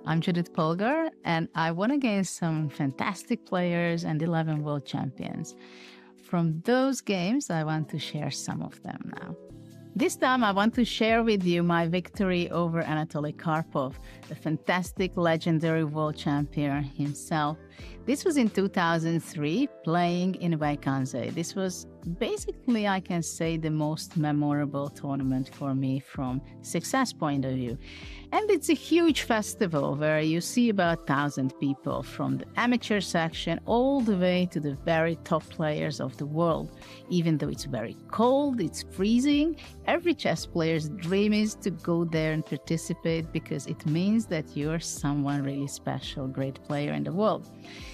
I'm Judit Polgar, and I won against some fantastic players and 11 world champions. From those games, I want to share some of them now. This time, I want to share with you my victory over Anatoly Karpov, the fantastic, legendary world champion himself. This was in 2003, playing in Wijk. This was basically, I can say, the most memorable tournament for me from success point of view. And it's a huge festival where you see about 1,000 people from the amateur section all the way to the very top players of the world. Even though it's very cold, it's freezing, every chess player's dream is to go there and participate because it means that you're someone really special, great player in the world.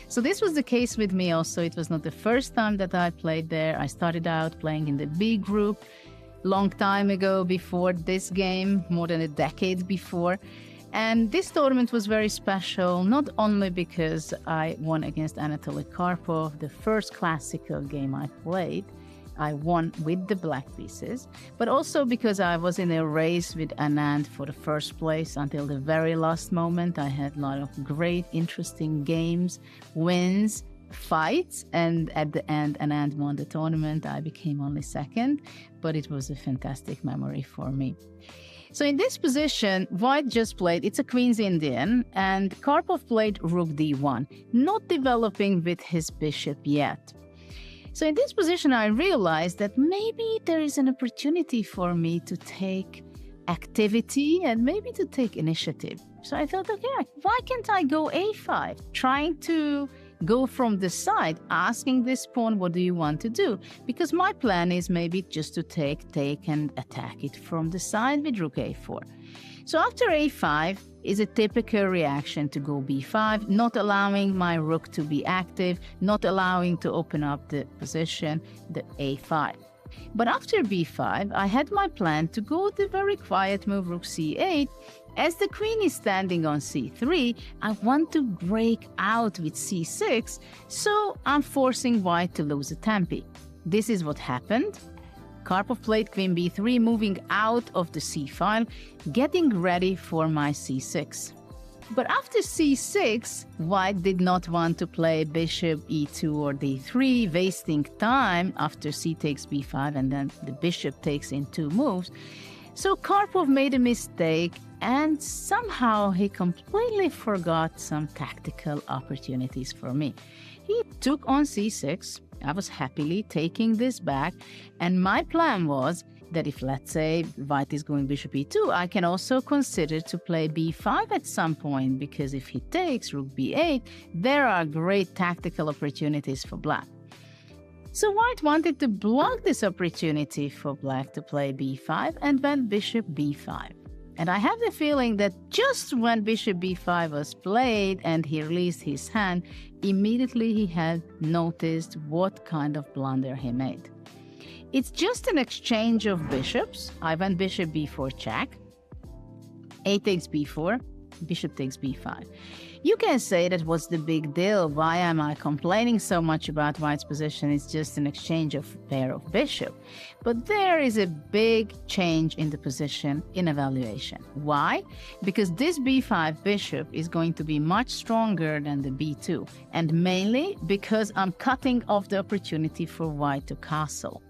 So this was the case with me also. It was not the first time that I played there. I started out playing in the B group long time ago before this game, more than a decade before. And this tournament was very special, not only because I won against Anatoly Karpov, the first classical game I played. I won with the black pieces, but also because I was in a race with Anand for the first place until the very last moment. I had a lot of great, interesting games, wins, fights, and at the end, Anand won the tournament. I became only second, but it was a fantastic memory for me. So in this position, White just played, it's a Queen's Indian, and Karpov played Rook D1, not developing with his bishop yet. So in this position, I realized that maybe there is an opportunity for me to take activity and maybe to take initiative. So I thought, okay, why can't I go A5? Trying to go from the side, asking this pawn, what do you want to do? Because my plan is maybe just to take and attack it from the side with Rook A4. So after A5 is a typical reaction to go B5, not allowing my rook to be active, not allowing to open up the position, the A5. But after B5, I had my plan to go the very quiet move Rook C8. As the queen is standing on C3, I want to break out with C6, so I'm forcing White to lose a tempi. This is what happened. Karpov played Queen B3, moving out of the C file, getting ready for my C6. But after C6, White did not want to play Bishop E2 or D3, wasting time after C takes B5 and then the bishop takes in two moves. So Karpov made a mistake and somehow he completely forgot some tactical opportunities for me. He took on C6. I was happily taking this back, and my plan was that if, let's say, White is going Bishop E2, I can also consider to play B5 at some point, because if he takes Rook B8, there are great tactical opportunities for Black. So White wanted to block this opportunity for Black to play B5 and went Bishop B5. And I have the feeling that just when Bishop B5 was played and he released his hand, immediately he had noticed what kind of blunder he made. It's just an exchange of bishops. I went Bishop B4 check, A takes B4, Bishop takes B5. You can say that what's the big deal? Why am I complaining so much about White's position? It's just an exchange of a pair of bishop. But there is a big change in the position in evaluation. Why? Because this B5 bishop is going to be much stronger than the B2. And mainly because I'm cutting off the opportunity for White to castle.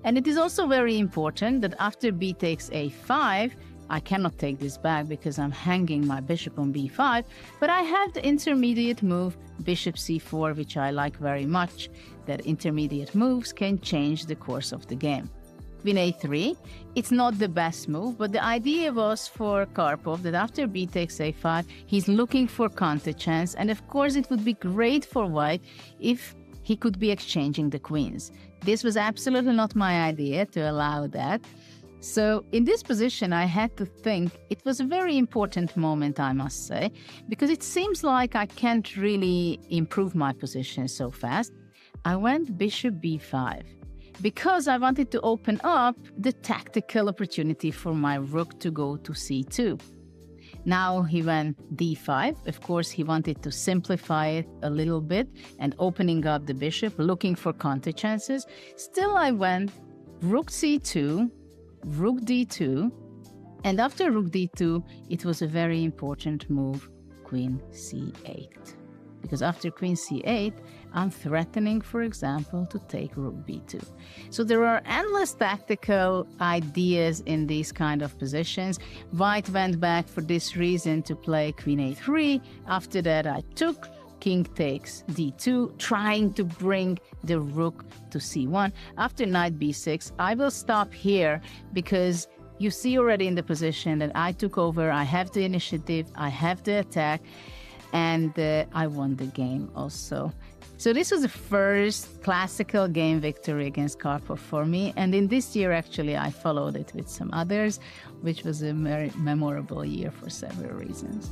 And it is also very important that after B takes A5, I cannot take this back because I'm hanging my bishop on B5, but I have the intermediate move, Bishop C4, which I like very much. That intermediate moves can change the course of the game. Queen A3, it's not the best move, but the idea was for Karpov that after B takes A5, he's looking for counter chance, and of course it would be great for White if he could be exchanging the queens. This was absolutely not my idea to allow that. So in this position, I had to think. It was a very important moment, I must say, because it seems like I can't really improve my position so fast. I went Bishop B5 because I wanted to open up the tactical opportunity for my rook to go to C2. Now he went D5. Of course, he wanted to simplify it a little bit and opening up the bishop, looking for counter chances. Still, I went Rook C2, Rook D2, and after Rook D2, it was a very important move, queen c8. Because after queen c8, I'm threatening, for example, to take rook b2. So there are endless tactical ideas in these kind of positions. White went back for this reason to play queen a3. After that, I took king takes d2, trying to bring the rook to c1. After knight b6, I will stop here because you see already in the position that I took over. I have the initiative, I have the attack, and I won the game also. So this was the first classical game victory against Karpov for me. And in this year, actually, I followed it with some others, which was a very memorable year for several reasons.